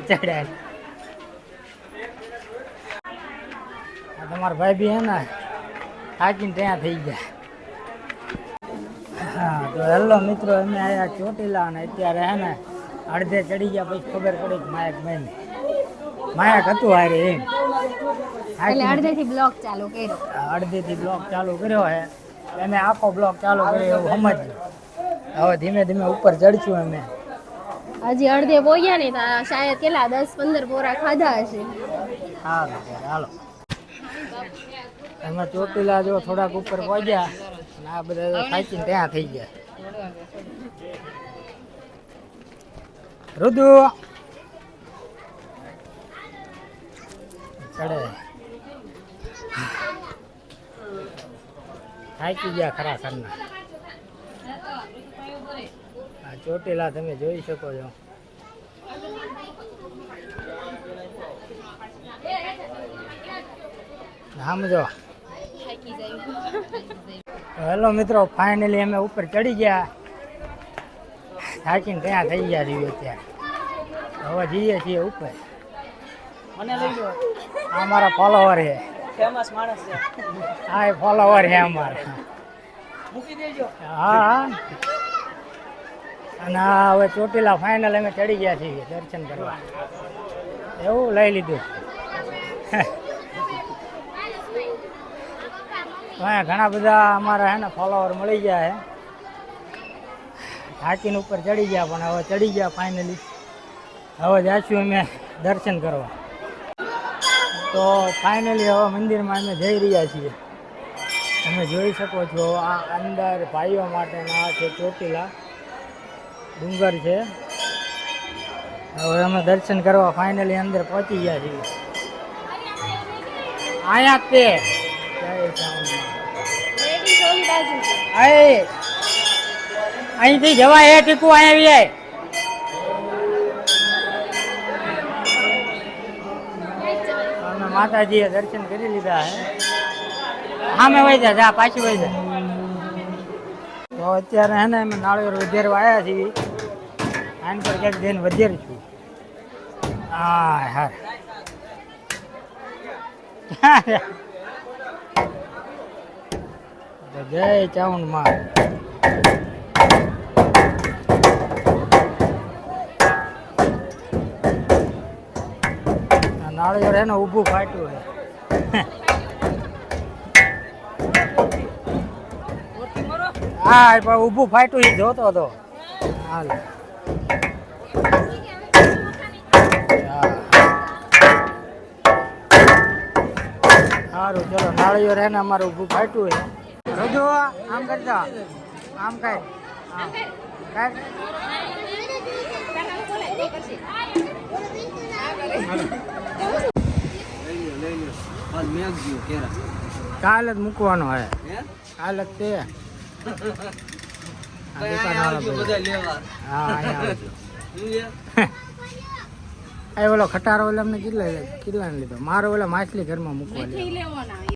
ચડ્યા તમારા ભાઈ બી હે ને થાકીને ત્યાં થઈ ગયા. હા તો હેલો મિત્રો, અમે આવ્યા ચોટીલા અને અત્યારે હે ને અડધે ચડી ગયા પછી ખબર પડી કે માયક બહેન માયક હતું હારે એમ એટલે અડધેથી બ્લોક ચાલુ કર્યો. અડધેથી બ્લોક ચાલુ કર્યો હે, અમે આખો બ્લોક ચાલુ કર્યો એવું સમજ્યું. હવે ધીમે ધીમે ઉપર ચડશું અમે. હજી અડધે પોગ્યા ને તો શાયદ કેટલા 10-15 બોરા ખાધા હશે. સારું હાલો. એમાં ચોટીલા જો થોડાક ઉપર પહોંચ્યા અને આ બધા થાકીને ત્યાં થઈ ગયા. રુદુ ચડે થાકી ગયા ખરા ખરના. આ ચોટીલા તમે જોઈ શકો છો. સમજો. હેલો મિત્રો, ફાઇનલી અમે ઉપર ચડી ગયા, થાકીને ત્યાં થઈ ગયા છીએ અત્યારે. હવે જઈએ છીએ ઉપર. મને લઈ લો. આ મારા ફોલોવર છે, ફેમસ માણસ છે. હા એ ફોલોવર છે અમારા. મૂકી દેજો. હા અને હવે ચોટીલા ફાઇનલ અમે ચડી ગયા છીએ દર્શન કરવા. એવું લઈ લીધું. અહીંયા ઘણા બધા અમારા હે ને ફોલોવર મળી ગયા હે. થાકીને ઉપર ચડી ગયા પણ હવે ચડી ગયા ફાઇનલી. હવે જઈશું અમે દર્શન કરવા. તો ફાઇનલી હવે મંદિરમાં અમે જઈ રહ્યા છીએ. તમે જોઈ શકો છો આ અંદર ભાઈઓ માટેના છે ચોટીલા ડુંગર છે. હવે અમે દર્શન કરવા ફાઇનલી અંદર પહોંચી ગયા છીએ. અહીંયા તે અહીંથી જવાય એ ટીકું અહીંયા અમે માતાજીએ દર્શન કરી લીધા હે. હા મેં વહી જા પાછી વહી જા. તો અત્યારે હે ને અમે નાળિયેર વધેરવા આવ્યા છીએ. આન પર ક્યાંક જઈને વધેર છું. હા હાર જય ચાઉન માં. નાળિયેર હે ને ઊભું ફાટ્યું હે. હા પણ ઊભું ફાટ્યું એ જોતો હતો. હાલ સારું ચલો. નાળિયેર હે ને અમારું ઊભું ફાટ્યું હે. રોજો આમ કરતા આમ કાંઈ કાલ જ મૂકવાનો હે. કાલ જ તે હા ઓલો ખટારો ઓલો અમને કેટલા લીધો. મારો ઓલા માછલી ઘરમાં મૂકવા.